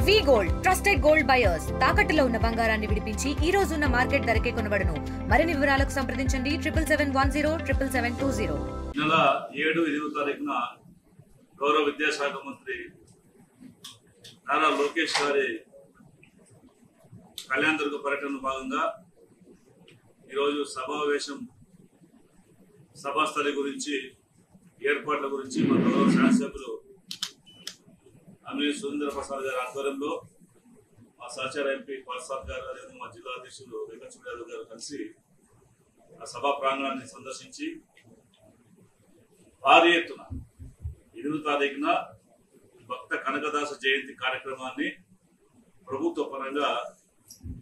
వి gold trusted gold buyers తాకట్టులో ఉన్న బంగారాన్ని విడిపించి ఈ రోజు ఉన్న మార్కెట్ ధరకే కొనబడును. మరిన్ని వివరాలకు సంప్రదించండి 7710 నెల 7-8 తారీఖున గౌరవ విద్యాశాఖ మంత్రి నారా లోకేష్ గారి కళ్యాణదుర్గ పర్యటన భాగంగా ఈరోజు సమావేశం సభాస్థలి గురించి ఏర్పాట్ల గురించి మా గౌరవ శాసనసభ్యులు అమీర్ సురేంద్ర ప్రసాద్ గారి ఆధ్వర్యంలో మా సహచార ఎంపీ ప్రసాద్ గారు అదే మా జిల్లా అధ్యక్షులు వెంకటేశ్వర యాదవ్ గారు కలిసి ఆ సభా ప్రాంగణాన్ని సందర్శించి భారీ ఎత్తున 8వ తారీఖున భక్త కనకదాస జయంతి కార్యక్రమాన్ని ప్రభుత్వ పరంగా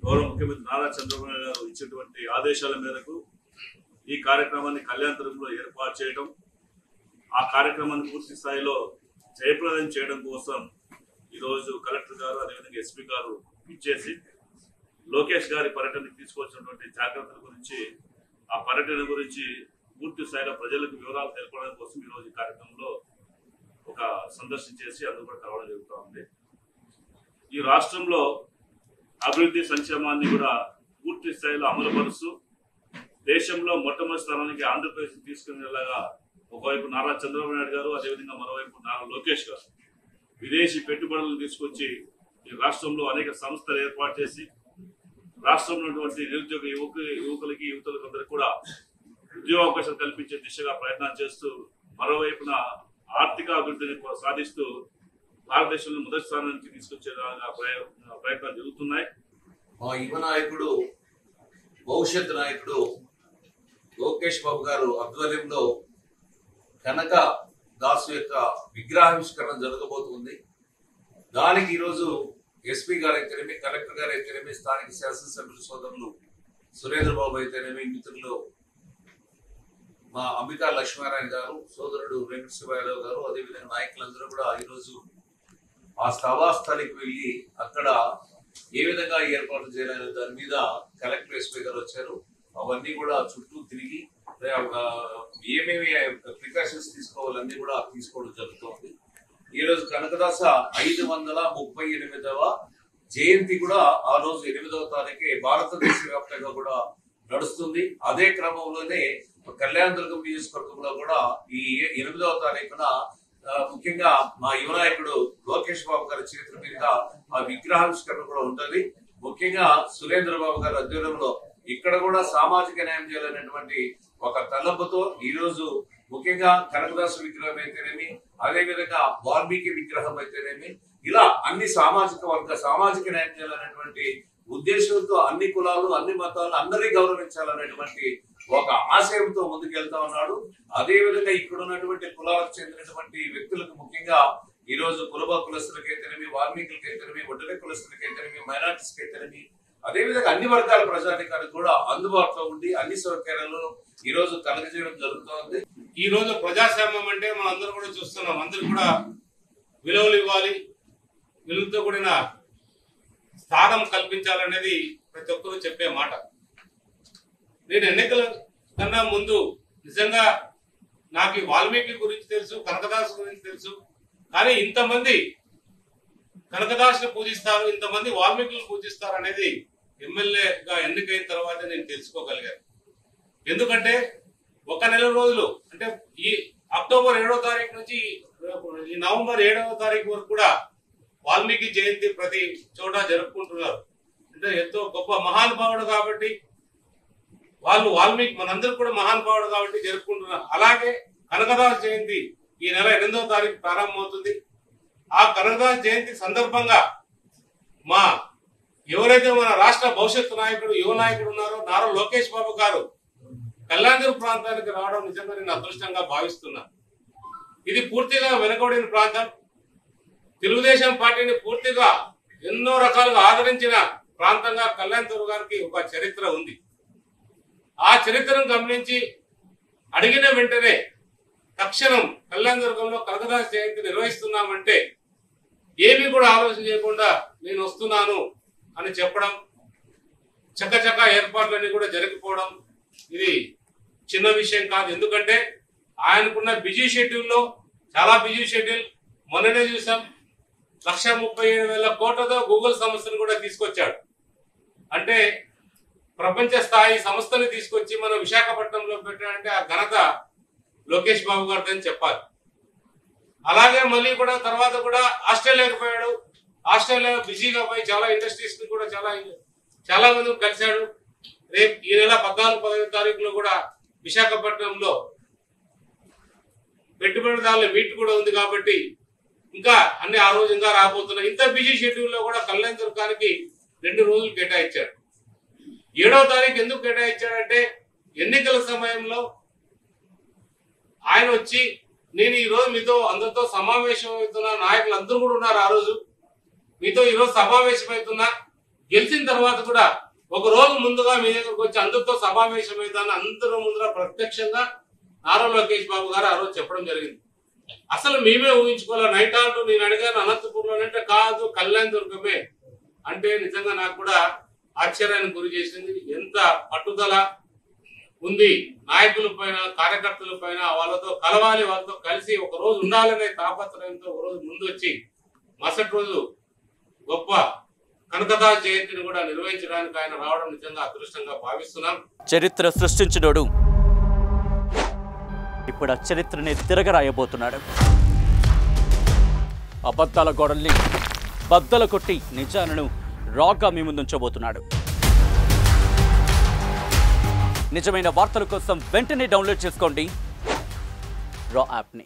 గౌరవ ముఖ్యమంత్రి నారా చంద్రబాబు నాయుడు గారు ఇచ్చినటువంటి ఆదేశాల మేరకు ఈ కార్యక్రమాన్ని కళ్యాణదుర్గంలో ఏర్పాటు చేయడం, ఆ కార్యక్రమాన్ని పూర్తి స్థాయిలో జయప్రదం చేయడం కోసం ఈరోజు కలెక్టర్ గారు అదేవిధంగా ఎస్పీ గారు ఇచ్చేసి లోకేష్ గారి పర్యటనకు తీసుకొచ్చినటువంటి జాగ్రత్తల గురించి, ఆ పర్యటన గురించి పూర్తి స్థాయిలో ప్రజలకు వివరాలు తెలపడం కోసం ఈరోజు ఈ కార్యక్రమంలో ఒక సందర్శన చేసి అందుకు కూడా కలవడం జరుగుతూ ఉంది. ఈ రాష్ట్రంలో అభివృద్ధి సంక్షేమాన్ని కూడా పూర్తి స్థాయిలో అమలుపరుస్తూ దేశంలో మొట్టమొదటి స్థానానికి ఆంధ్రప్రదేశ్ తీసుకునేలాగా ఒకవైపు నారా చంద్రబాబు నాయుడు గారు అదేవిధంగా మరోవైపు నారా లోకేష్ గారు విదేశీ పెట్టుబడులను తీసుకొచ్చి ఈ రాష్ట్రంలో అనేక సంస్థలు ఏర్పాటు చేసి రాష్ట్రంలో ఉన్నటువంటి నిరుద్యోగ యువకులకి యువతులకు అందరికీ కూడా ఉద్యోగావకాశాలు కల్పించే దిశగా ప్రయత్నాలు చేస్తూ మరోవైపున ఆర్థిక అభివృద్ధిని సాధిస్తూ భారతదేశంలో మొదటి స్థానానికి తీసుకొచ్చేలాగా ప్రయత్నాలు జరుగుతున్నాయి. మా యువ నాయకుడు భవిష్యత్ నాయకుడు లోకేష్ బాబు గారు ఆధ్వర్యంలో కనక దాసు యొక్క విగ్రహావిష్కరణ జరగబోతుంది. దానికి ఈరోజు ఎస్పీ గారు అయితేనేమి, కలెక్టర్ గారు అయితేనేమి, స్థానిక శాసనసభ్యుల సోదరులు సురేంద్ర బాబు అయితేనేమి, మిత్రులు మా అంబికా లక్ష్మీనారాయణ గారు, సోదరుడు వెంకటేశ్వర యాదవ్ గారు, అదేవిధంగా నాయకులందరూ కూడా ఈరోజు ఆ సభాస్థలికి వెళ్ళి అక్కడ ఏ విధంగా ఏర్పాటు చేయాలనే దాని మీద కలెక్టర్ ఎస్పీ గారు వచ్చారు. అవన్నీ కూడా చుట్టూ తిరిగి ఏమేమి ప్రికాషన్స్ తీసుకోవాలన్నీ కూడా తీసుకోవడం జరుగుతుంది. ఈ రోజు కనకదాస 538వ జయంతి కూడా ఆ రోజు 8వ తారీఖు భారతదేశ వ్యాప్తంగా కూడా నడుస్తుంది. అదే క్రమంలోనే కళ్యాణదుర్గం నియోజకవర్గంలో కూడా ఈ 8వ తారీఖున ముఖ్యంగా మా యువ నాయకుడు లోకేష్ బాబు గారి చేతుల మీదుగా ఆ విగ్రహావిష్కరణ కూడా ఉంటుంది. ముఖ్యంగా సురేంద్ర బాబు గారి ఆధ్వర్యంలో ఇక్కడ కూడా సామాజిక న్యాయం చేయాలనేటువంటి ఒక తలంపుతో ఈ రోజు ముఖ్యంగా కనకదాసు విగ్రహం అయితేనేమి, అదే విధంగా వాల్మీకి విగ్రహం అయితేనేమి, ఇలా అన్ని సామాజిక న్యాయం చేయాలనేటువంటి ఉద్దేశంతో అన్ని కులాలు, అన్ని మతాలు అందరినీ గౌరవించాలనేటువంటి ఒక ఆశయంతో ముందుకెళ్తా ఉన్నాడు. అదే విధంగా ఇక్కడ ఉన్నటువంటి కులాలకు చెందినటువంటి వ్యక్తులకు ముఖ్యంగా ఈ రోజు కులస్తులకైతేనేమి, వాల్మీకులకైతేనేమి, ఒడ్డెర కులస్తులకైతేనేమి, మైనార్టీస్కి అయితేనేమి, అదే విధంగా అన్ని వర్గాల ప్రజానికానికి కూడా అందుబాటులో ఉండి అన్ని సౌకర్యాలను ఈ రోజు కలగజేయడం జరుగుతోంది. ఈ రోజు ప్రజాస్వామ్యం అంటే మనం అందరూ కూడా చూస్తున్నాం. అందరూ కూడా విలువలు ఇవ్వాలి, విలువలతో కూడిన స్థానం కల్పించాలనేది ప్రతి ఒక్కరూ చెప్పే మాట. నేను ఎన్నికల కన్నా ముందు నిజంగా నాకు వాల్మీకి గురించి తెలుసు, కనకదాసు గురించి తెలుసు. కానీ ఇంతమంది కనకదాసుని పూజిస్తారు, ఇంతమంది వాల్మీకులను పూజిస్తారు అనేది ఎమ్మెల్యేగా ఎన్నికైన తర్వాత నేను తెలుసుకోగలిగాను. ఎందుకంటే ఒక నెల రోజులు అంటే ఈ అక్టోబర్ 7వ తారీఖు నుంచి ఈ నవంబర్ 7వ తారీఖు వరకు కూడా వాల్మీకి జయంతి ప్రతి చోట జరుపుకుంటున్నారు. అంటే ఎంతో గొప్ప మహానుభావుడు కాబట్టి వాల్మీకి మనందరూ కూడా మహానుభావుడు కాబట్టి జరుపుకుంటున్నారు. అలాగే కనకదాస్ జయంతి ఈ నెల 8వ తారీఖు ప్రారంభమవుతుంది. ఆ కనకదాస్ జయంతి సందర్భంగా ఎవరైతే మన రాష్ట్ర భవిష్యత్తు నాయకుడు, యువ నాయకుడు ఉన్నారో నారా లోకేష్ బాబు గారు కళ్యాణదుర్గ ప్రాంతానికి రావడం నిజంగా నేను అదృష్టంగా భావిస్తున్నా. ఇది పూర్తిగా వెనుకబడిన ప్రాంతం. తెలుగుదేశం పార్టీని పూర్తిగా ఎన్నో రకాలుగా ఆదరించిన ప్రాంతంగా కళ్యాణదుర్గానికి ఒక చరిత్ర ఉంది. ఆ చరిత్రను గమనించి అడిగిన వెంటనే తక్షణం కళ్యాణదుర్గంలో కనకదాస్ జయంతి నిర్వహిస్తున్నామంటే ఏమీ కూడా ఆలోచన చేయకుండా నేను వస్తున్నాను అని చెప్పడం, చక్కచక్క ఏర్పాట్లన్నీ కూడా జరిగిపోవడం ఇది చిన్న విషయం కాదు. ఎందుకంటే ఆయనకున్న బిజీ షెడ్యూల్లో చాలా బిజీ షెడ్యూల్. మొన్ననే చూసాం 1,37,000 కోట్లతో గూగుల్ సంస్థను కూడా తీసుకొచ్చాడు. అంటే ప్రపంచ స్థాయి సంస్థని తీసుకొచ్చి మనం విశాఖపట్నంలో పెట్టాడంటే ఆ ఘనత లోకేష్ బాబు గారిదని చెప్పాలి. అలాగే మళ్ళీ కూడా తర్వాత కూడా ఆస్ట్రేలియాకి పోయాడు. ఆస్ట్రేలియా బిజీగా పోయి చాలా ఇండస్ట్రీస్ ని కూడా చాలా మంది కలిశాడు. రేపు ఈ నెల 14-15 తారీఖులో కూడా విశాఖపట్నంలో పెట్టుబడిదారుల మీట్ కూడా ఉంది కాబట్టి ఇంకా అన్ని ఆ రోజు ఇంకా రాబోతున్నాయి. ఇంత బిజీ షెడ్యూల్లో కూడా కళ్యాణ్ దుర్గానికి 2 రోజులు కేటాయించాడు. 7వ తారీఖు ఎందుకు కేటాయించాడంటే ఎన్నికల సమయంలో ఆయన వచ్చి నేను ఈ రోజు మీతో అందరితో సమావేశం అవుతున్నా, నాయకులు అందరూ కూడా ఉన్నారు ఆ రోజు, మీతో ఈరోజు సమావేశం అవుతున్నా, గెలిచిన తర్వాత కూడా ఒక రోజు ముందుగా మీ దగ్గరకు వచ్చి అందరితో సమావేశం అవుతాను అందరూ ముందర ప్రత్యక్షంగా నారా లోకేష్ బాబు గారు ఆ రోజు చెప్పడం జరిగింది. అసలు మేమే ఊహించుకోవాలి. నైట్ ఆల్టూ నేను అడిగాను అనంతపూర్లోనంటే కాదు కళ్యాణ్ దుర్గమే అంటే నిజంగా నాకు కూడా ఆశ్చర్యానికి గురి చేసింది. ఎంత పట్టుదల ఉంది నాయకుల పైన, కార్యకర్తల పైన, వాళ్ళతో కలవాలి, వాళ్ళతో కలిసి ఒక రోజు ఉండాలనే తాపత్రయంతో ఒక రోజు ముందు వచ్చి మరుసటి రోజు గొప్ప కనకదాస జయంతిని కూడా నిర్వహించడానికి ఆయన రావడం నిజంగా అదృష్టంగా భావిస్తున్నాం. చరిత్ర సృష్టించినోడు ఇప్పుడు ఆ చరిత్రని తిరగరాయబోతున్నాడు. అబద్ధాల గోడల్ని బద్దలు కొట్టి నిజాలను రాగా మీ ముందుంచబోతున్నాడు. నిజమైన వార్తల కోసం వెంటనే డౌన్లోడ్ చేసుకోండి రా యాప్ని.